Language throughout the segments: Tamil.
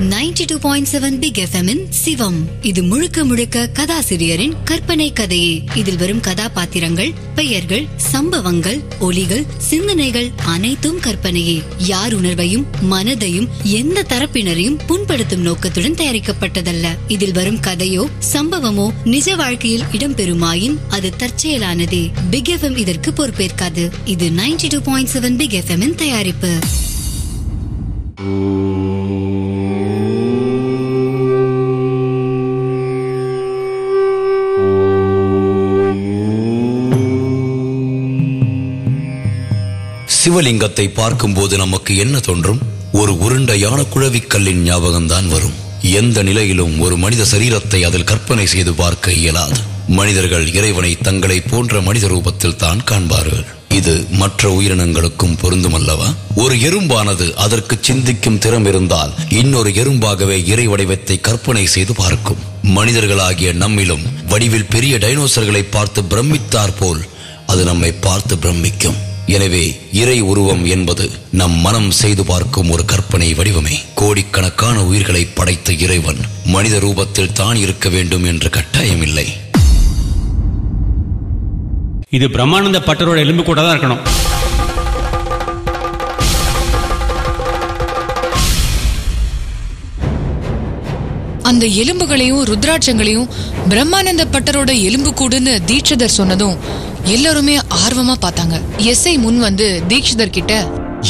92.7 பிக் எஃப்எம் சிவம். இது முழுக்க முழுக்க கதாசிரியரின் கற்பனை கதையே. இதில் வரும் கதாபாத்திரங்கள், பெயர்கள், சம்பவங்கள், ஒலிகள், சிந்தனைகள் அனைத்தும் கற்பனையே. யார் உணர்வையும் மனதையும் எந்த தரப்பினரையும் புண்படுத்தும் நோக்கத்துடன் தயாரிக்கப்பட்டதல்ல. இதில் வரும் கதையோ சம்பவமோ நிஜ வாழ்க்கையில் இடம்பெறுமாயின் அது தற்செயலானதே. பிக் எஃப்எம் இதற்கு பொறுப்பேற்காது. இது 92.7 பிக் எஃப்எம் தயாரிப்பு. சிவலிங்கத்தை பார்க்கும் போது நமக்கு என்ன தோன்றும்? ஒரு உருண்டையான குழவிக்கல்லின் ஞாபகம்தான் வரும். எந்த நிலையிலும் ஒரு மனித சரீரத்தை அதில் கற்பனை செய்து பார்க்க இயலாது. மனிதர்கள் இறைவனை தங்களை போன்ற மனித ரூபத்தில் தான் காண்பார்கள். இது மற்ற உயிரினங்களுக்கும் பொருந்தும் அல்லவா? ஒரு எறும்பானது அதற்கு சிந்திக்கும் திறம் இருந்தால் இன்னொரு எறும்பாகவே இறை வடிவத்தை கற்பனை செய்து பார்க்கும். மனிதர்களாகிய நம்மிலும் வடிவில் பெரிய டைனோசர்களை பார்த்து பிரமித்தார் போல் அது நம்மை பார்த்து பிரமிக்கும். எனவே இறை உருவம் என்பது நம் மனம் செய்து பார்க்கும் ஒரு கற்பனை வடிவமே. கோடிக்கணக்கான உயிர்களை படைத்த இறைவன் மனித ரூபத்தில் தான் இருக்க வேண்டும் என்ற கட்டாயம் இல்லை. இது பிரம்மானந்த பட்டரோட எலும்பு கூட தான் இருக்கணும். அந்த எலும்புகளையும் ருத்ராட்சங்களையும் பிரம்மானந்த பட்டரோட எலும்பு கூடுன்னு தீட்சிதர் சொன்னதும் எல்லாருமே ஆர்வமா பார்த்தாங்க. எஸ்ஐ முன் வந்து தீட்சிதர் கிட்ட,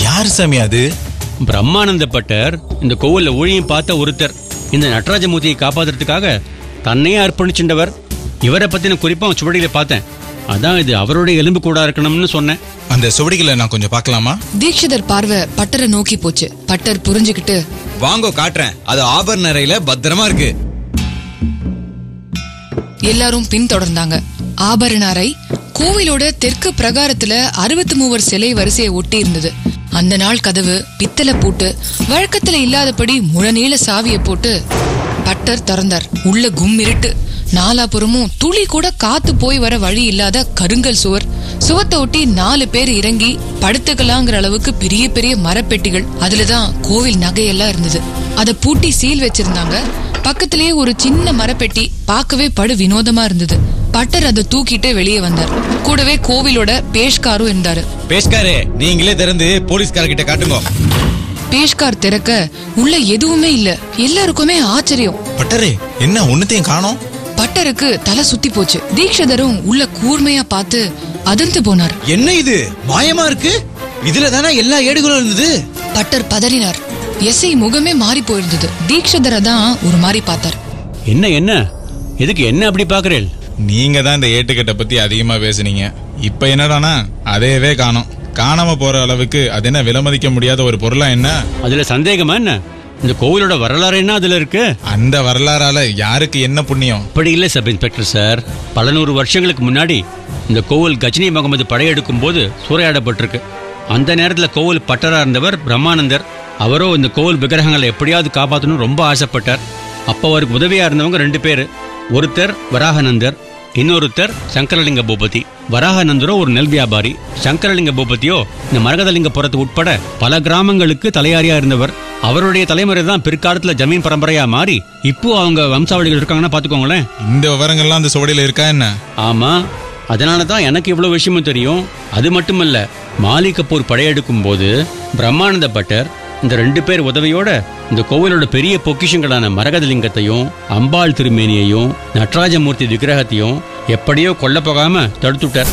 யார் சாமி அது? பிரம்மானந்த பட்டர் இந்த கோவில்ல ஊழியம் பார்த்த ஒருத்தர். இந்த நடராஜமூர்த்தியை காப்பாத்துறதுக்காக தன்னையே அர்ப்பணிச்சுண்டவர். இவரை பத்தின குறிப்பா சுவடிகளை பார்த்தேன். அதான் இது அவருடைய எலும்பு கூட இருக்கணும்னு சொன்னேன். அந்த சுவடிகளை நான் கொஞ்சம் பார்க்கலாமா? தீட்சிதர் பார்வை பட்டரை நோக்கி போச்சு. பட்டர் புரிஞ்சுக்கிட்டு, வாங்கோ காட்டுறேன், அது ஆபரண அறையில பத்திரமா இருக்கு. எல்லாரும் பின்தொடர்ந்தாங்க. ஆபரண அறை கோவிலோட தெற்கு பிரகாரத்துல 63 சிலை வரிசையை ஒட்டி இருந்தது. அந்த நாள் கதவு பித்தளை பூட்டு, வழக்கத்துல இல்லாதபடி முழநீள சாவியை போட்டு பட்டர் திறந்தார். உள்ள கும்மிருட்டு. நாலாபுறமும் துளி கூட காத்து போய் வர வழி இல்லாத கருங்கல் சுவர். சுவத்தை ஒட்டி 4 பேர் இறங்கி படுத்துக்கலாங்கிற அளவுக்கு பெரிய பெரிய மரப்பெட்டிகள். அதுலதான் கோவில் நகையெல்லாம் இருந்தது. அத பூட்டி சீல் வச்சிருந்தாங்க. பக்கத்திலேயே ஒரு சின்ன மரப்பெட்டி பார்க்கவே படு வினோதமா இருந்தது. பட்டர் அதை தூக்கிட்டு வெளியே வந்தார். கூடவே கோவிலோட பேஷ்காரும் இருந்தாரு. பேஷ்காரே, நீங்களே திறந்து போலீஸ்காரர்கிட்ட காட்டுங்க. பேஷ்கார் திறக்க உள்ள எதுவுமே இல்ல. எல்லாருக்குமே ஆச்சரியம். பட்டரே, என்ன ஒண்ணுத்தையும் காணோம்? பட்டருக்கு தலை சுத்தி போச்சு. தீட்சிதரும் உள்ள கூர்மையா பார்த்து அதிர்ந்து போனார். என்ன இது மாயமா இருக்கு? இதுல தானே எல்லா ஏடுகளும் இருந்தது. பட்டர் பதறினார். எஸ்ஐ முகமே மாறி போயிருந்தது. தீட்சிதரை தான் ஒரு மாதிரி பார்த்தார். என்ன என்ன எதுக்கு என்ன அப்படி பாக்குறேன்? நீங்க தான் இந்த ஏட்டுக்கட்டை பத்தி அதிகமா பேசுனீங்க. இப்ப என்னடானா அதையவே காணோம். காணாம போற அளவுக்கு அது என்ன விலைமதிக்க முடியாத ஒரு பொருளா என்ன? அதுல சந்தேகமா என்ன? இந்த கோவிலோட வரலாறு என்ன அதுல இருக்கு? அந்த வரலாறால யாருக்கு என்ன புண்ணியம்? அப்படி இல்லை சப் இன்ஸ்பெக்டர் சார். பல 100 வருஷங்களுக்கு முன்னாடி இந்த கோவில் கஜினி முகமது படையெடுக்கும் போது சூறையாடப்பட்டிருக்கு. அந்த நேரத்தில் கோவில் பட்டரா இருந்தவர் பிரம்மானந்தர். அவரோ இந்த கோவில் விக்கிரகங்களை எப்படியாவது காப்பாற்றணும் ரொம்ப ஆசைப்பட்டார். அப்போ அவருக்கு உதவியா இருந்தவங்க 2 பேர். ஒருத்தர் வராகநந்தர், இன்னொருத்தர் சங்கரலிங்க பூபதி. வராகநந்தரோ ஒரு நெல் வியாபாரி. சங்கரலிங்க பூபதியோ இந்த மரகதலிங்கபுரத்து உட்பட பல கிராமங்களுக்கு தலையாரியா இருந்தவர். அவருடைய தலைமுறை தான் பிற்காலத்துல ஜமீன் பரம்பரையா மாறி இப்போ அவங்க வம்சாவளிகள் இருக்காங்கன்னா பாத்துக்கோங்களேன். இந்த விவரங்கள்லாம் அந்த சுவடியில இருக்கா என்ன? ஆமா, அதனாலதான் எனக்கு இவ்வளவு விஷயமும் தெரியும். அது மட்டுமல்ல, மாலி கபூர் படையெடுக்கும் போது பிரம்மானந்த பட்டர் இந்த 2 பேர் உதவியோட இந்த கோவிலோட பெரிய பொக்கிஷங்களான மரகதலிங்கத்தையும் அம்பாள் திருமேனியையும் நடராஜமூர்த்தி விக்கிரகத்தையும் எப்படியோ கொல்ல போகாம தடுத்துட்டார்.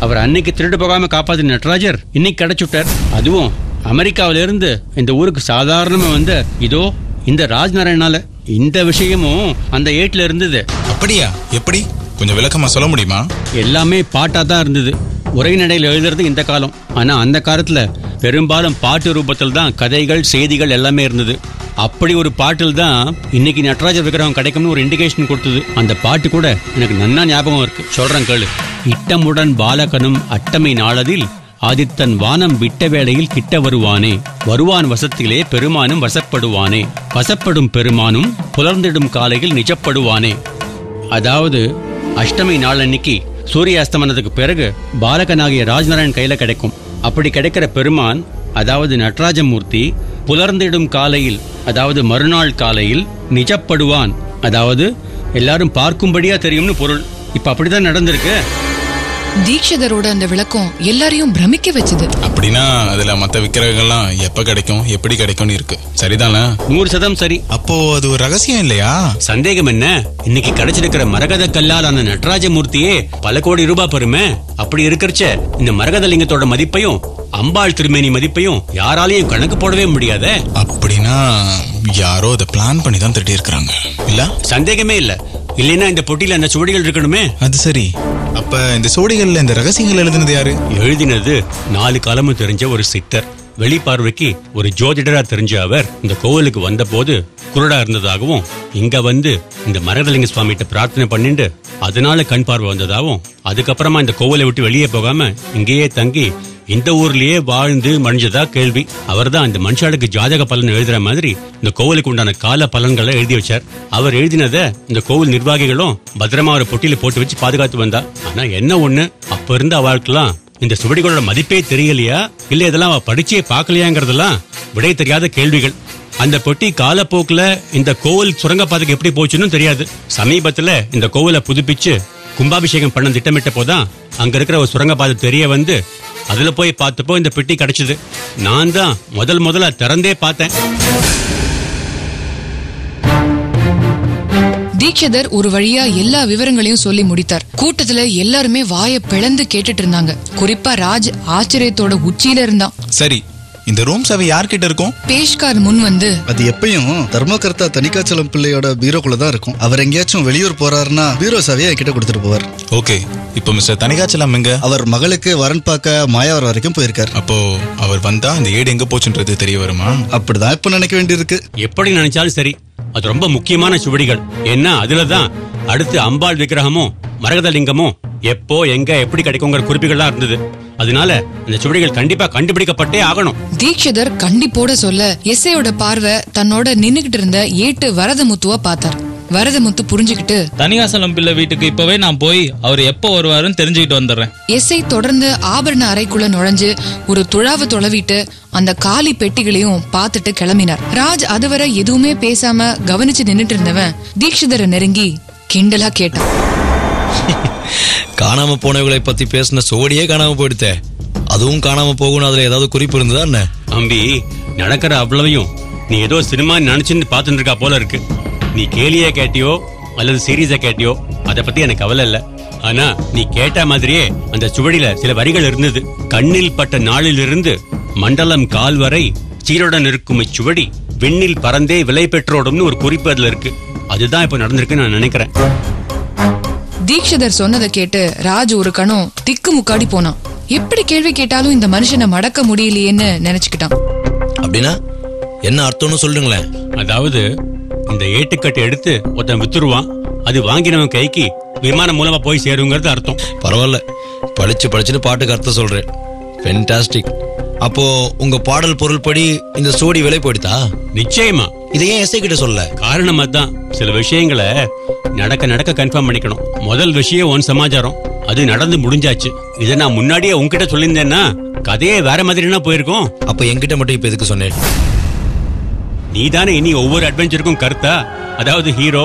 அவர் அன்னைக்கு திருடு போகாம காப்பாத்தின நடராஜர் இன்னைக்கு கிடைச்சுட்டார். அதுவும் அமெரிக்காவிலிருந்து இந்த ஊருக்கு சாதாரணமா வந்த இதோ இந்த ராஜ்நாராயணால. இந்த விஷயமும் அந்த ஏட்ல இருந்தது. அப்படியா? எப்படி? கொஞ்சம் விளக்கமா சொல்ல முடியுமா? எல்லாமே பாட்டா தான் இருந்தது. உரைநடையில் எழுதுறது இந்த காலம். ஆனா அந்த காலத்துல பெரும்பாலும் பாட்டு ரூபத்தில் தான் கதைகள் செய்திகள் எல்லாமே இருந்தது. அப்படி ஒரு பாட்டில் தான் இன்னைக்கு நடராஜர் விக்கிரகம் கிடைக்கும்னு ஒரு இண்டிகேஷன் கொடுத்தது. அந்த பாட்டு கூட எனக்கு நன்னா ஞாபகம் இருக்கு. சொல்றேன் கேளு. இட்டமுடன் பாலகனும் அட்டமை நாளதில் ஆதித்தன் வானம் விட்ட வேளையில் கிட்ட வருவானே, வருவான் வசத்திலே பெருமானும் வசப்படுவானே, வசப்படும் பெருமானும் புலர்ந்திடும் காலையில் நிஜப்படுவானே. அதாவது அஷ்டமி நாள் அன்னைக்கு சூரிய அஸ்தமனத்துக்கு பிறகு பாலகனாகிய ராஜ்நாராயண் கையில கிடைக்கும். அப்படி கிடைக்கிற பெருமான் அதாவது நடராஜமூர்த்தி புலர்ந்திடும் காலையில், அதாவது மறுநாள் காலையில் நிஜப்படுவான், அதாவது எல்லாரும் பார்க்கும்படியா தெரியும்னு பொருள். இப்ப அப்படிதான் நடந்திருக்கு. தீட்சிதரோட அந்த விளக்கம் எல்லாரையும் பிரமிக்க வச்சது. அப்படின்னா அதுல மத்த விக்கிரகங்கள்லாம் எப்ப கிடைக்கும், எப்படி கிடைக்கும்னு இருக்கு. சரிதானே? 100% சரி. அப்போ அது ஒரு ரகசியம் இல்லையா? சந்தேகம் என்ன? இன்னைக்கு கிடைச்சிருக்கிற மரகத கல்லால் ஆன நடராஜமூர்த்தியே பல கோடி ரூபாய் பெறுமே. அப்படி இருக்கிறச்ச இந்த மரகத லிங்கத்தோட மதிப்பையும் அம்பாள் திருமேனி மதிப்பையும் யாராலையும் கணக்கு போடவே முடியாத. அப்படின்னா யாரோ அதை பிளான் பண்ணி தான் திட்டி இருக்கிறாங்க இல்ல? சந்தேகமே இல்ல. இல்லைன்னா இந்த பொட்டியில அந்த சுவடிகள் இருக்கணுமே. அது சரி. அப்ப இந்த சுவடிகள்ல இந்த ரகசியங்கள் எழுதினது யாரு? எழுதினது 4 காலமும் தெரிஞ்ச ஒரு சித்தர். வெளிப்பார்வைக்கு ஒரு ஜோதிடரா தெரிஞ்ச அவர் இந்த கோவிலுக்கு வந்த போது குருடா இருந்ததாகவும், இங்க வந்து இந்த மரகதலிங்க சுவாமிகிட்ட பிரார்த்தனை பண்ணிட்டு அதனால கண் பார்வை வந்ததாகவும், அதுக்கப்புறமா இந்த கோவிலை விட்டு வெளியே போகாம இங்கேயே தங்கி இந்த ஊர்லயே வாழ்ந்து மறைஞ்சதா கேள்வி. அவர் தான் இந்த மனுஷாளுக்கு ஜாதக பலன் எழுதுற மாதிரி இந்த கோவிலுக்கு உண்டான கால பலன்களை எழுதி வச்சார். அவர் எழுதினத இந்த கோவில் நிர்வாகிகளும் பத்திரமா ஒரு பொட்டியில போட்டு வச்சு பாதுகாத்து வந்தா. ஆனா என்ன ஒண்ணு, அப்ப இருந்த அவளுக்கெல்லாம் இந்த சுவடிகளோட மதிப்பே தெரியலையா, இல்ல இதெல்லாம் அவ படிச்சே பாக்கலையாங்கிறதெல்லாம் விடை தெரியாத கேள்விகள். அந்த பொட்டி காலப்போக்குல இந்த கோவில் சுரங்கப்பாதைக்கு எப்படி போச்சுன்னு தெரியாது. சமீபத்துல இந்த கோவிலை புதுப்பிச்சு கும்பாபிஷேகம் பண்ண திட்டமிட்ட போதான் அங்க இருக்கிற ஒரு சுரங்கப்பாதை தெரிய வந்து அதுல போய் பார்த்தப்போ இந்த பெட்டி கிடைச்சது. நான் தான் முதல்ல திறந்தே பார்த்தேன். தீட்சிதர் ஒரு வழியா எல்லா விவரங்களையும் சொல்லி முடித்தார். கூட்டத்துல எல்லாருமே வாயை பிளந்து கேட்டுட்டு இருந்தாங்க. குறிப்பா ராஜ் ஆச்சரியத்தோட உச்சியில இருந்தான். சரி, இந்த ரூம் சாவி யார்கிட்ட இருக்கும்? பேஷ்கார் முன் வந்து, அது எப்பயும் தர்மகர்த்தா தணிகாச்சலம் பிள்ளையோட பீரோக்குள்ள தான் இருக்கும். அவர் எங்கேயாச்சும் வெளியூர் போறாருன்னா பீரோ சாவியை என்கிட்ட கொடுத்துட்டு போவார். ஓகே, இப்போ மிஸ்டர் தணிகாச்சலம் எங்க? அவர் மகளுக்கு வரன் பார்க்க மாயாவர் வரைக்கும் போயிருக்காரு. அப்போ அவர் வந்தா இந்த ஏடு எங்க போச்சுன்றது தெரிய வருமா? அப்படிதான் இப்ப நினைக்க வேண்டியிருக்கு. எப்படி நினைச்சாலும் சரி, அது ரொம்ப முக்கியமான சுவடிகள். ஏன்னா அதுலதான் அடுத்து அம்பாள் விக்கிரகமும் மரகதலிங்கமும் எப்போ எங்க எப்படி கிடைக்குங்கிற குறிப்புகள்லாம் இருந்தது. அதனால இந்த சுவடிகள் கண்டிப்பா கண்டுபிடிக்கப்பட்டே ஆகணும். தீட்சிதர் கண்டிப்போட சொல்ல எஸ்ஐயோட பார்வை தன்னோட நின்னுகிட்டு இருந்த ஏட்டு வரதமுத்துவ பார்த்தார். வரதமுத்து புரிஞ்சுக்கிட்டு, தணிகாசலம் பிள்ளை வீட்டுக்கு இப்பவே நான் போய் அவர் எப்போ வருவாருன்னு தெரிஞ்சுக்கிட்டு வந்துடுறேன். எஸ்ஐ தொடர்ந்து ஆபரண அறைக்குள்ள நுழைஞ்சு ஒரு துழாவை தொலைவிட்டு அந்த காலி பெட்டிகளையும் பார்த்துட்டு கிளம்பினார். ராஜ் அதுவரை எதுவுமே பேசாம கவனிச்சு நின்னுட்டு இருந்தவன் தீட்சிதரை நெருங்கி கிண்டலா கேட்டான். காணாம போனவர்களை பத்தி பேசின சோடியே காணாம போயிடுத்தே, அதுவும் காணாம போகணும். அதுல ஏதாவது குறிப்பு இருந்ததா என்ன? அம்பி, நடக்கிற அவ்வளவையும் நீ ஏதோ சினிமா நினைச்சுன்னு பாத்துட்டு இருக்கா போல இருக்கு. நீ கேலியா கேட்டியோ அல்லது சீரியஸா கேட்டியோ அதை பத்தி எனக்கு கவலை இல்ல. ஆனா நீ கேட்ட மாதிரியே அந்த சுவடியில சில வரிகள் இருந்தது. கண்ணில் பட்ட நாளிலிருந்து மண்டலம் கால் வரை சீருடன் இருக்கும் இச்சுவடி விண்ணில் பறந்தே விலை பெற்றோடும்னு ஒரு குறிப்பு அதுல இருக்கு. அதுதான் இப்ப நடந்திருக்குன்னு நான் நினைக்கிறேன். தீட்சிதர் சொன்னதை கேட்டு ராஜ் ஒரு கணம் திக்கு முக்காடி போனான். எப்படி கேள்வி கேட்டாலும் இந்த மனுஷனை மடக்க முடியலையேன்னு நினைச்சுக்கிட்டான். அப்படின்னா என்ன அர்த்தம்னு சொல்லுங்களேன். அதாவது இந்த ஏட்டுக்கட்டை எடுத்து ஒருத்தன் வித்துருவான், அது வாங்கினவன் கைக்கு விமானம் மூலமா போய் சேருங்கிறது அர்த்தம். பரவாயில்ல, படிச்சுன்னு பாட்டுக்கு அர்த்தம் சொல்றேன். ஃபென்டாஸ்டிக். அப்போ உங்க பாடல் பொருள் படி இந்த சோடி விலை போயிடுதா? நிச்சயமா. இதை ஏன் எஸ்ஐ கிட்ட சொல்ல? காரணம் அதான், சில விஷயங்களை நடக்க கன்ஃபார்ம் பண்ணிக்கணும். முதல் விஷயம் ஒன் சமாச்சாரம், அது நடந்து முடிஞ்சாச்சு. இதை நான் முன்னாடியே உன்கிட்ட சொல்லியிருந்தேன்னா கதையே வேற மாதிரினா போயிருக்கும். அப்ப என்கிட்ட மட்டும் இப்ப எதுக்கு சொன்னேன்? நீ தானே இனி ஒவ்வொரு அட்வென்ச்சருக்கும் கருத்தா, அதாவது ஹீரோ.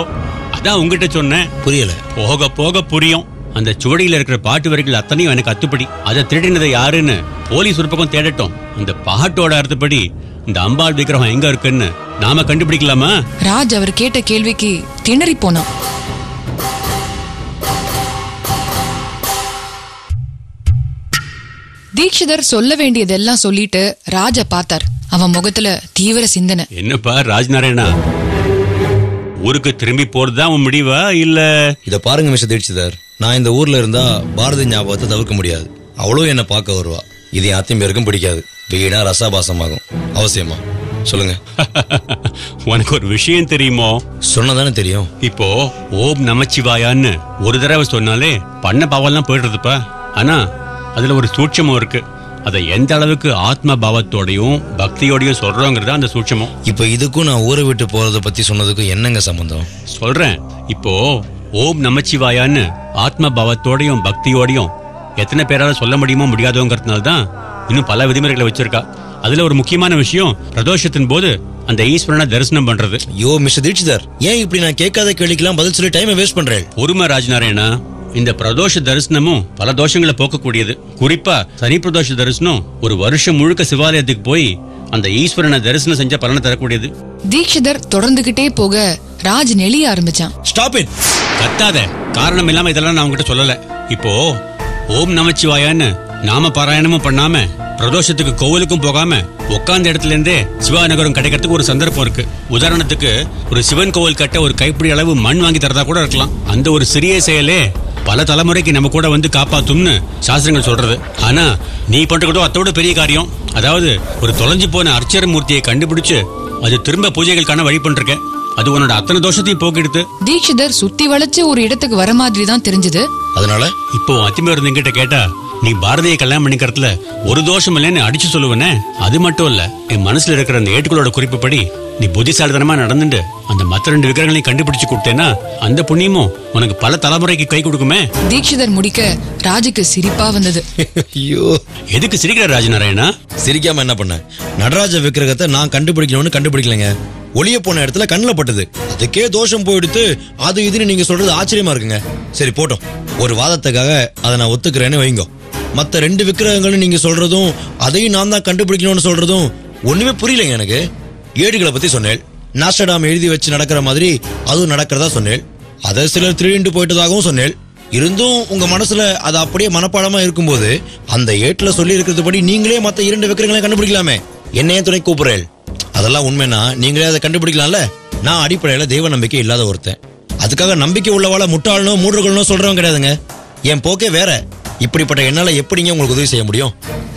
அதான் உங்ககிட்ட சொன்னேன். புரியல? போக போக புரியும். அந்த சுவடியில இருக்கிற பாட்டு வரிகள் அத்தனையும் எனக்கு அத்துப்படி. அதை திருடினதை யாருன்னு போலீஸ் ஒரு பக்கம் தேடட்டும். இந்த பாட்டோட அர்த்தப்படி இந்த அம்பாள் விக்கிரகம் எங்க இருக்குன்னு நாம கண்டுபிடிக்கலாமா? ராஜ் அவர் கேட்ட கேள்விக்கு திணறி போனான். தீட்சிதர் சொல்ல வேண்டியதெல்லாம் சொல்லிட்டு ராஜ பார்த்தார். அவன் முகத்துல தீவிர சிந்தனை. என்னப்பா ராஜ்நாராயணா, ஊருக்கு திரும்பி போறதுதான் உன் முடிவா இல்ல? இத பாருங்க மிஸ்டர் தீட்சிதர், நான் இந்த ஊர்ல இருந்தா பாரதி ஞாபகத்தை தவிர்க்க முடியாது. அவ்வளவு என்ன பார்க்க வருவா. இது என் அத்தையும் பேருக்கும் பிடிக்காது. வீணா ரசாபாசமாகும். அவசியமா சொல்லுங்க. உனக்கு ஒரு விஷயம் தெரியுமோ? சொன்னதானே தெரியும். இப்போ ஓம் நமச்சிவாயான்னு ஒரு தடவை சொன்னாலே பண்ண பாவெல்லாம் போயிடுறதுப்பா. ஆனா அதுல ஒரு சூட்சமும் இருக்கு. அதை எந்த அளவுக்கு ஆத்ம பாவத்தோடையும் பக்தியோடையும் சொல்றோங்கிறத அந்த சூட்சமும். இப்ப இதுக்கும் நான் ஊரை விட்டு போறதை பத்தி சொன்னதுக்கும் என்னங்க சம்பந்தம்? சொல்றேன். இப்போ ஓம் நமச்சிவாயான்னு ஆத்ம பாவத்தோடையும் பக்தியோடையும் எத்தனை பேரால சொல்ல முடியுமோ முடியாதோங்கிறதுனால தான் இன்னும் பல விதிமுறைகளை வச்சிருக்கா. அதுல ஒரு முக்கியமான விஷயம் பிரதோஷத்தின் போது அந்த ஈஸ்வரனை தரிசனம் பண்றது. யோ மிஸ்டர் தீட்சிதர், ஏன் இப்படி நான் கேட்காத கேள்விக்கெல்லாம் பதில் சொல்லி டைமை வேஸ்ட் பண்றேன்? பொறுமை ராஜநாராயணா. இந்த பிரதோஷ தரிசனமும் பல தோஷங்களை போக்கக்கூடியது. குறிப்பா சனி பிரதோஷ தரிசனம் ஒரு வருஷம் முழுக்க சிவாலயத்துக்கு போய் அந்த ஈஸ்வரனை தரிசனம் செஞ்ச பலனை தரக்கூடியது. தீட்சிதர் தொடர்ந்துகிட்டே போக ராஜ் நெளிய ஆரம்பிச்சான். Stop it. கத்தாத. காரணம் இல்லாம இதெல்லாம் நான் உங்ககிட்ட சொல்லல. இப்போ ஓம் நமச்சிவாயான்னு நாம பாராயணமும் பண்ணாம பிரதோஷத்துக்கு கோவிலுக்கும் போகாம உட்கார்ந்த இடத்துல இருந்தே சிவாநகரம் கிடைக்கிறதுக்கு ஒரு சந்தர்ப்பம் இருக்கு. உதாரணத்துக்கு ஒரு சிவன் கோவில் கட்ட ஒரு கைப்பிடி அளவு மண் வாங்கி தரதா கூட இருக்கலாம். அந்த ஒரு சிறிய செயலே பல தலைமுறைக்கு நம்ம கூட வந்து காப்பாத்தும்னு சாஸ்திரங்கள் சொல்றது. ஆனா நீ பண்றதோ அதோட பெரிய காரியம். அதாவது ஒரு தொலைஞ்சு போன அர்ச்சர மூர்த்தியை கண்டுபிடிச்சு அது திரும்ப பூஜைகளுக்கான வழி பண்றேன். அது உன்னோட அத்தனை தோஷத்தையும் போக்கிடுது. தீட்சிதர் சுத்தி வளைச்சு ஒரு இடத்துக்கு வர மாதிரி தான் தெரிஞ்சது. அதனால இப்போ அத்திமேர் என்கிட்ட கேட்டா நீ பாரதியை கல்யாணம் பண்ணிக்கிறதுல ஒரு தோஷம் இல்லைன்னு அடிச்சு சொல்லுவனே. அது மட்டும் இல்ல, என் மனசுல இருக்கிற அந்த ஏட்டுகளோட குறிப்புப்படி நீ புத்திசாலித்தனமா நடந்துட்டு அந்த மத்த 2 விக்கிரகங்களையும் கண்டுபிடிச்சு கொடுத்தேன்னா அந்த புண்ணியமும் உனக்கு பல தலைமுறைக்கு கை கொடுக்குமே. தீட்சிதர் முடிக்க ராஜுக்கு சிரிப்பா வந்தது. ஐயோ, எதுக்கு சிரிக்கிற ராஜநாராயணா? சிரிக்காம என்ன பண்ண? நடராஜ விக்கிரகத்தை நான் கண்டுபிடிக்கணும்னு கண்டுபிடிக்கலங்க. ஒளிய போன இடத்துல கண்ணுல பட்டது. அதுக்கே தோஷம் போயிடுத்து. அது இதுன்னு நீங்க சொல்றது ஆச்சரியமா இருக்குங்க. சரி போட்டோம், ஒரு வாதத்துக்காக அதை நான் ஒத்துக்கிறேன்னு வைங்க. மத்த 2 விக்கிரகங்களும் நீங்க சொல்றதும் அதையும் நான் தான் கண்டுபிடிக்கணும்னு சொல்றதும் ஒண்ணுமே புரியலைங்க எனக்கு. ஏடுகளை பத்தி சொன்னேன். நாஸ்டாடாம் எழுதி வச்சு நடக்கிற மாதிரி அதுவும் நடக்கிறதா சொன்னேன். அதை சிலர் திருடிட்டு போயிட்டதாகவும் சொன்னேன். இருந்தும் உங்க மனசுல அது அப்படியே மனப்பாடமா இருக்கும்போது அந்த ஏட்டுல சொல்லி இருக்கிறதுபடி நீங்களே மத்த 2 விக்கிரகங்களை கண்டுபிடிக்கலாமே. என்னையே துணை கூப்பிடுறேன். அதெல்லாம் உண்மைனா நீங்களே அதை கண்டுபிடிக்கலாம்ல. நான் அடிப்படையில தெய்வ நம்பிக்கை இல்லாத ஒருத்தன். அதுக்காக நம்பிக்கை உள்ளவாள முட்டாளனோ மூடர்களோ சொல்றவங்க கிடையாதுங்க. என் போக்கே வேற. இப்படிப்பட்ட என்னால எப்படிங்க உங்களுக்கு உதவி செய்ய முடியும்?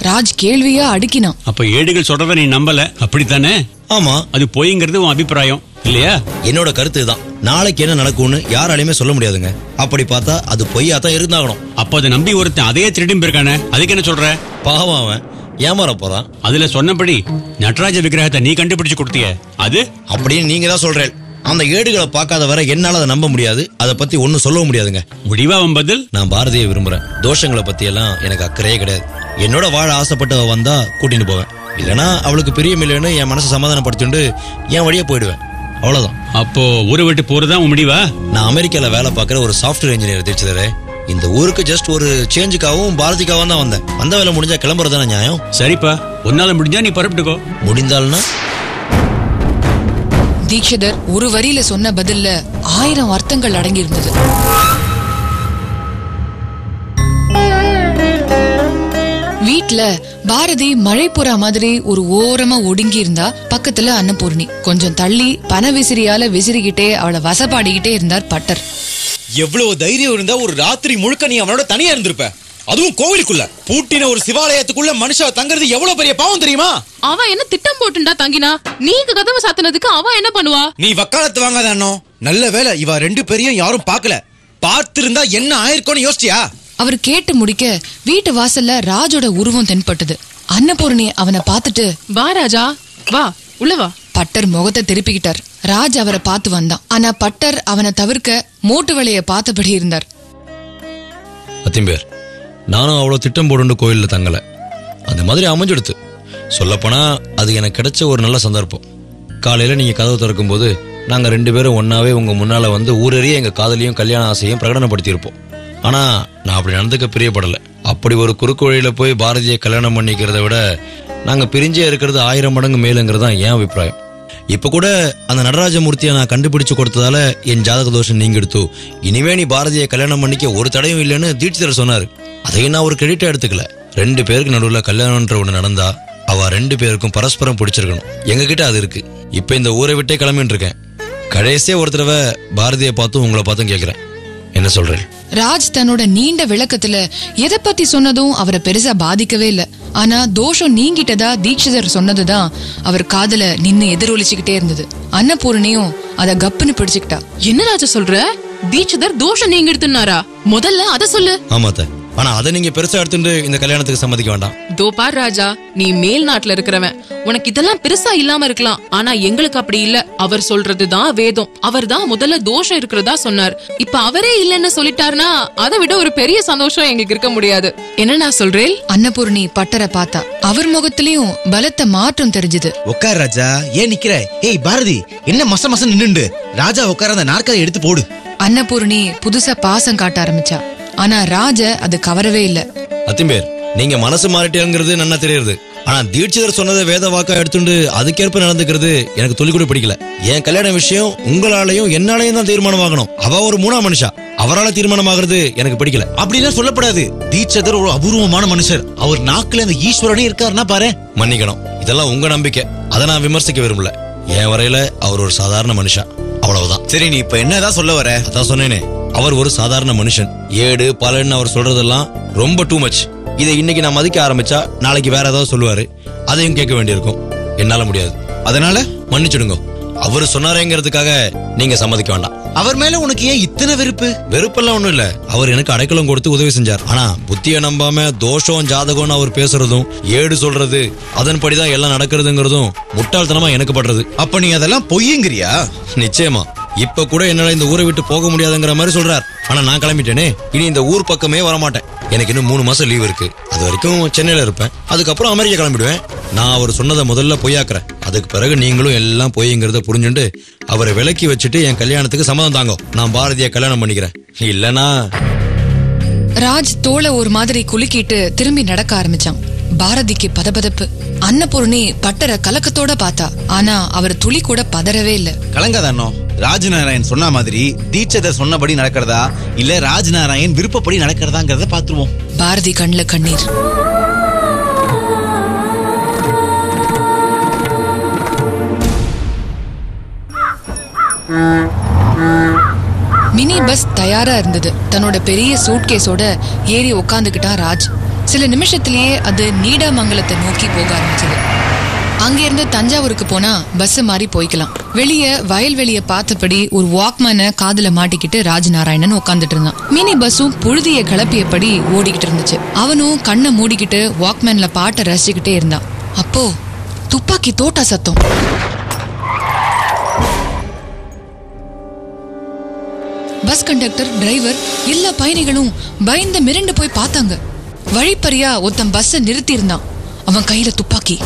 ராஜ் கேள்வியா அடுக்கினான். அப்ப ஏடுகள் சொல்றத நீ நம்பல, அப்படித்தானே? ஆமா. அது பொய்ங்கிறது உன் அபிப்பிராயம் இல்லையா? என்னோட கருத்து தான். நாளைக்கு என்ன நடக்கும்னு யாராலையுமே சொல்ல முடியாதுங்க. அப்படி பார்த்தா அது பொய்யா தான் இருந்தாகணும். அப்ப அதை நம்பி ஒருத்தன் அதையே திருடி போயிருக்கானே, அதுக்கு என்ன சொல்ற? பாவம், அவன் ஏமாற போறான். அதுல சொன்னபடி நடராஜ விக்கிரகத்தை நீ கண்டுபிடிச்சு கொடுத்திய, அது அப்படின்னு நீங்க தான் சொல்றேன். அந்த ஏடுகளை பார்க்காத வரை என்னால அதை நம்ப முடியாது. அதை பத்தி ஒன்னும் சொல்லவும் முடியாதுங்க. முடிவா பதில்? நான் பாரதியை விரும்புறேன். தோஷங்களை பத்தி எல்லாம் எனக்கு அக்கறையே கிடையாது. என்னோட வாழ ஆசைப்பட்டவ வந்தா கூட்டிட்டு போவேன். இல்லனா அவளுக்கு பிரியமில்லைன்னு என் மனசை சமாதானப்படுத்திட்டு என் வழியா போயிடுவேன். அவ்வளவுதான். அப்போ ஊரை விட்டு போறதா உன் முடிவா? நான் அமெரிக்கால வேலை பார்க்கிற ஒரு சாஃப்ட்வேர் இன்ஜினியர் தீட்சிதரே. இந்த ஊருக்கு ஜஸ்ட் ஒரு சேஞ்சுக்காகவும் பாரதிக்காகவும் தான் வந்தேன். வந்த வேலை முடிஞ்சா கிளம்புறதான நியாயம். சரிப்பா, உன்னால முடிஞ்சா நீ பரப்பிட்டுக்கோ. முடிந்தால்னா? தீட்சிதர் ஒரு வரியில சொன்ன பதில்ல 1000 அர்த்தங்கள் அடங்கி இருந்தது. வீட்ல பாரதி மழைப்புறா மாதிரி ஒரு ஓரமா ஒடுங்கி இருந்தா. பக்கத்துல அன்னபூர்ணி. கொஞ்சம் தள்ளி பண விசிறியால விசிறிக்கிட்டே அவளை வசப்பாடிக்கிட்டே இருந்தார் பட்டர். எவ்வளவு தைரியம் இருந்தா ஒரு ராத்திரி முழுக்க நீ அவனோட தனியா இருந்திருப்ப? அதுவும் கோவிலுக்குள்ள பூட்டின ஒரு சிவாலயத்துக்குள்ள மனுஷன் தங்குறது எவ்வளவு பெரிய பாவம் தெரியுமா? அவன் என்ன திட்டம் போட்டுண்டா தங்கினா? நீங்க கதவை சாத்தினதுக்கு அவன் என்ன பண்ணுவா? நீ வக்காலத்து வாங்காத அண்ணோ. நல்ல வேலை இவ 2 பேரையும் யாரும் பாக்கல. பார்த்திருந்தா என்ன ஆயிருக்கும்னு யோசிச்சியா? அவர் கேட்டு முடிக்க வீட்டு வாசல்ல ராஜோட உருவம் தென்பட்டது. அன்னபூர்ணி அவனை பார்த்துட்டு, வா ராஜா வா, உள்ள வா. பட்டர் முகத்தை திருப்பிக்கிட்டார். ராஜ் அவரை பார்த்து வந்தான். ஆனா பட்டர் அவனை தவிர்க்க மோட்டு வேலைய பார்த்தபடி இருந்தார். அத்திம்பேர், நானும் அவ்வளவு திட்டம் போட்டு கோயில்ல தங்கல. அந்த மாதிரி அமைஞ்சுடுத்து. சொல்லப்போனா அது எனக்கு கிடைச்ச ஒரு நல்ல சந்தர்ப்பம். காலையில நீங்க கதவு திறக்கும் போது நாங்க 2 பேரும் ஒன்னாவே உங்க முன்னால வந்து ஊரறிய எங்க காதலையும் கல்யாண ஆசையும் பிரகடனப்படுத்தி இருப்போம். ஆனா நான் அப்படி நடந்துக்க பிரியப்படல. அப்படி ஒரு குறுக்கு வழியில போய் பாரதியை கல்யாணம் பண்ணிக்கிறத விட நாங்க பிரிஞ்சே இருக்கிறது 1000 மடங்கு மேலுங்கிறது தான் என் அபிப்பிராயம். இப்ப கூட அந்த நடராஜமூர்த்தியை நான் கண்டுபிடிச்சு கொடுத்ததால என் ஜாதக தோஷம் நீங்க எடுத்து இனிமே நீ பாரதியை கல்யாணம் பண்ணிக்க ஒரு தடையும் இல்லைன்னு தீட்சிதர் சொன்னாரு. அதையும் நான் ஒரு கிரெடிட்டா எடுத்துக்கல. 2 பேருக்கு நடுவுல கல்யாணம்ன்ற ஒண்ணு நடந்தா அவ 2 பேருக்கும் பரஸ்பரம் பிடிச்சிருக்கணும். எங்க கிட்ட அது இருக்கு. இப்ப இந்த ஊரை விட்டே கிளம்பிட்டு இருக்கேன். கடைசியா ஒரு தடவை பாரதியை பார்த்தும் உங்களை பார்த்தும் கேட்கிறேன். என்ன சொல்றேன்? ராஜ் தன்னோட நீண்ட விளக்கத்துல எதை பத்தி சொன்னதும் அவரை பெருசா பாதிக்கவே இல்ல. ஆனா தோஷம் நீங்கிட்டதா தீட்சிதர் சொன்னதுதான் அவர் காதுல நின்னு எதிரொலிச்சுக்கிட்டே இருந்தது. அன்னபூர்ணியும் அத கப்புன்னு பிடிச்சுக்கிட்டா. என்ன ராஜா சொல்ற? தீட்சிதர் தோஷம் நீங்கிடுத்துனாரா? முதல்ல அத சொல்லு. ஆமாத்த, ஆனா அதை நீங்க பெருசா எடுத்துட்டு இந்த கல்யாணத்துக்கு சம்மதிக்க வேண்டாம். தோ பார் ராஜா, நீ மேல் நாட்டுல இருக்கிறவன், உனக்கு இதெல்லாம் பெருசா இல்லாம இருக்கலாம். ஆனா எங்களுக்கு அப்படி இல்ல. அவர் சொல்றதுதான் வேதம். அவர் தான் முதல்ல தோஷம் இருக்கிறதா சொன்னார். இப்ப அவரே இல்லன்னு சொல்லிட்டாருன்னா அதை விட ஒரு பெரிய சந்தோஷம் எங்களுக்கு இருக்க முடியாது. என்ன நான் சொல்றேன்? அன்னபூர்ணி பட்டரை பார்த்தா அவர் முகத்திலயும் பலத்த மாற்றம் தெரிஞ்சது. உட்கார் ராஜா, ஏன் நிக்கிற? ஏய் பாரதி, என்ன மச மச நின்னுண்டு? ராஜா உட்கார, அந்த நாற்காலியை எடுத்து போடு. அன்னபூர்ணி புதுசா பாசம் காட்ட ஆரம்பிச்சா. ஆனா ராஜ அது கவரவே இல்ல. அத்திம்பேர், நீங்க மனசு மாறிட்டேங்கிறது நல்லா தெரியுது. ஆனா தீட்சிதர் சொன்னதை வேத வாக்கா எடுத்துட்டு அதுக்கேற்ப நடந்துக்கிறது எனக்கு துளி கூட பிடிக்கல. என் கல்யாண விஷயம் உங்களாலையும் என்னாலையும் தான் தீர்மானமாகணும். அவ ஒரு மூணா மனுஷா, அவரால் தீர்மானமாகிறது எனக்கு பிடிக்கல. அப்படிலாம் சொல்லப்படாது. தீட்சிதர் ஒரு அபூர்வமான மனுஷர். அவர் நாக்குல அந்த ஈஸ்வரனே இருக்காருன்னா பாரு. மன்னிக்கணும், இதெல்லாம் உங்க நம்பிக்கை. அதை நான் விமர்சிக்க விரும்பல. என் வரையில அவர் ஒரு சாதாரண மனுஷா, அவ்வளவுதான். சரி, நீ இப்ப என்னதான் சொல்ல வர? அதான் சொன்னேனே, அவர் ஒரு சாதாரண மனுஷன். ஏடு பலன்னு அவர் சொல்றதெல்லாம் ரொம்ப டூ மச். இதை இன்னைக்கு நான் மதிக்க ஆரம்பிச்சா நாளைக்கு வேற ஏதாவது சொல்லுவாரு, அதையும் கேட்க வேண்டியிருக்கும். என்னால முடியாது. அதனால மன்னிச்சுடுங்க. அவரு சொன்னாரேங்கிறதுக்காக நீங்க சம்மதிக்க வேண்டாம். அவர் மேல உனக்கு ஏன் இத்தனை வெறுப்பு? வெறுப்பெல்லாம் ஒண்ணும் இல்ல. அவர் எனக்கு அடைக்கலம் கொடுத்து உதவி செஞ்சார். ஆனா புத்திய நம்பாம தோஷம் ஜாதகம்னு அவர் பேசுறதும் ஏடு சொல்றது அதன்படிதான் எல்லாம் நடக்கிறதுங்கிறதும் முட்டாள்தனமா எனக்கு படுறது. அப்ப நீ அதெல்லாம் பொய்யுங்கிறியா? நிச்சயமா. இப்ப கூட என்னால இந்த ஊரை விட்டு போக முடியாதுங்கிற மாதிரி சொல்றார். ஆனா நான் கிளம்பிட்டேனே, இனி இந்த ஊர் பக்கமே வரமாட்டேன். எனக்கு இன்னும் 3 மாசம் லீவ் இருக்கு. அது வரைக்கும் சென்னையில இருப்பேன். அதுக்கப்புறம் அமெரிக்கா கிளம்பிடுவேன். நான் அவர் சொன்னதை முதல்ல பொய்யாக்குறேன். அதுக்கு பிறகு நீங்களும் எல்லாம் பொய்ங்கிறத புரிஞ்சுட்டு அவரை விலக்கி வச்சுட்டு என் கல்யாணத்துக்கு சம்மதம் தாங்க. நான் பாரதிய கல்யாணம் பண்ணிக்கிறேன். இல்லனா ராஜ் தோளை ஒரு மாதிரி குலுக்கிட்டு திரும்பி நடக்க ஆரம்பிச்சான். பாரதிக்கு பதபதப்பு. அன்னபூர்ணி பட்டரை கலக்கத்தோட பார்த்தா. ஆனா அவர் துளி கூட பதறவே இல்ல. கலங்காதானோ? ராஜ்நாராயண் சொன்ன மாதிரி தீட்சிதர் சொன்னபடி நடக்கிறதா இல்ல ராஜ்நாராயண் விருப்பப்படி நடக்கிறதாங்கிறத பாத்துருவோம். பாரதி கண்ணுல கண்ணீர். மினி பஸ் தயாரா இருந்தது. தன்னோட பெரிய சூட்கேஸோட ஏறி உட்காந்துக்கிட்டான் ராஜ். சில நிமிஷத்திலேயே அது நீடாமங்கலத்தை நோக்கி போக ஆரம்பிச்சது. அங்கிருந்து தஞ்சாவூருக்கு போனா பஸ் மாறி போய்க்கலாம். வெளியே வயல்வெளிய பார்த்தபடி ஒரு வாக்மேனை காதுல மாட்டிக்கிட்டு ராஜ்நாராயணன் உட்காந்துட்டு இருந்தான். மினி பஸ்ஸும் புழுதிய கிளப்பியபடி ஓடிக்கிட்டு இருந்துச்சு. அவனும் கண்ணை மூடிக்கிட்டு வாக்மேன்ல பாட்டை ரசிச்சுக்கிட்டே இருந்தான். அப்போ துப்பாக்கி தோட்டா சத்தம். பஸ் கண்டக்டர், டிரைவர், எல்லா பயணிகளும் பயந்து மிரண்டு போய் பார்த்தாங்க. வழிப்பறியா ஒருத்தன் பஸ்ஸை நிறுத்தி இருந்தான். அவன் கையில துப்பாக்கி.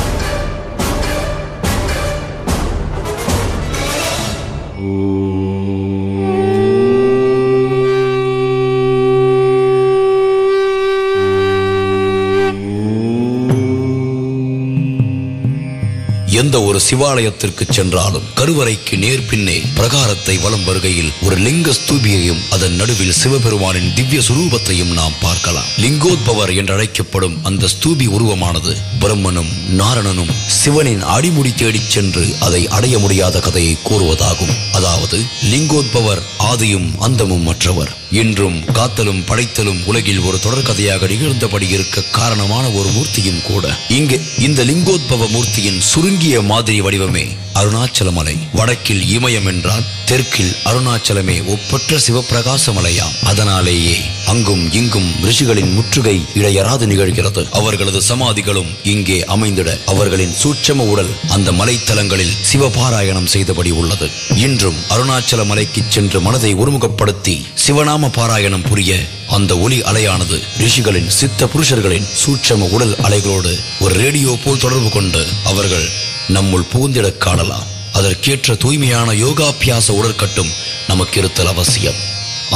எந்த ஒரு சிவாலயத்திற்கு சென்றாலும் கருவறைக்கு நேர் பின்னே பிரகாரத்தை வலம் வருகையில் ஒரு லிங்க ஸ்தூபியையும் அதன் நடுவில் சிவபெருமானின் திவ்ய சுரூபத்தையும் நாம் பார்க்கலாம். லிங்கோத்பவர் என்றழைக்கப்படும் அந்த ஸ்தூபி உருவமானது பிரம்மனும் நாரணனும் சிவனின் அடிமுடி தேடிச் சென்று அதை அடைய முடியாத கதையை கூறுவதாகும். அதாவது லிங்கோத்பவர் ஆதியும் அந்தமும் மற்றவர். இன்றும் காத்தலும் படைத்தலும் உலகில் ஒரு தொடர்கதையாக நிகழ்ந்தபடி இருக்க காரணமான ஒரு மூர்த்தியும் கூட. இங்கு இந்த லிங்கோத்பவ மூர்த்தியின் சுருங்கிய மாதிரி வடிவமே அருணாச்சலமலை. வடக்கில் இமயம் என்றால் தெற்கில் அருணாச்சலமே ஒப்பற்ற சிவப்பிரகாச மலையாம். அதனாலேயே அங்கும் இங்கும் ரிஷிகளின் முற்றுகை இடையறாது நிகழ்கிறது. அவர்களது சமாதிகளும் இங்கே அமைந்திட அவர்களின் சூட்சம உடல் அந்த மலைத்தலங்களில் சிவபாராயணம் செய்தபடி உள்ளது. இன்றும் அருணாச்சல மலைக்கு சென்று மனதை ஒருமுகப்படுத்தி சிவநாம பாராயணம் புரிய அந்த ஒலி அலையானது ரிஷிகளின் சித்த புருஷர்களின் சூட்சம உடல் அலைகளோடு ஒரு ரேடியோ போல் தொடர்பு கொண்டு அவர்கள் நம்முள் புகுந்திட காணலாம். அதற்கேற்ற தூய்மையான யோகாபியாச உடற்கட்டும் நமக்கு இருத்தல் அவசியம்.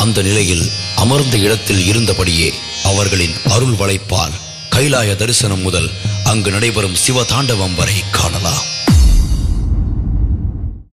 அந்த நிலையில் அமர்ந்த இடத்தில் இருந்தபடியே அவர்களின் அருள் வளைப்பால் கைலாய தரிசனம் முதல் அங்கு நடைபெறும் சிவ தாண்டவம் வரை காணலாம்.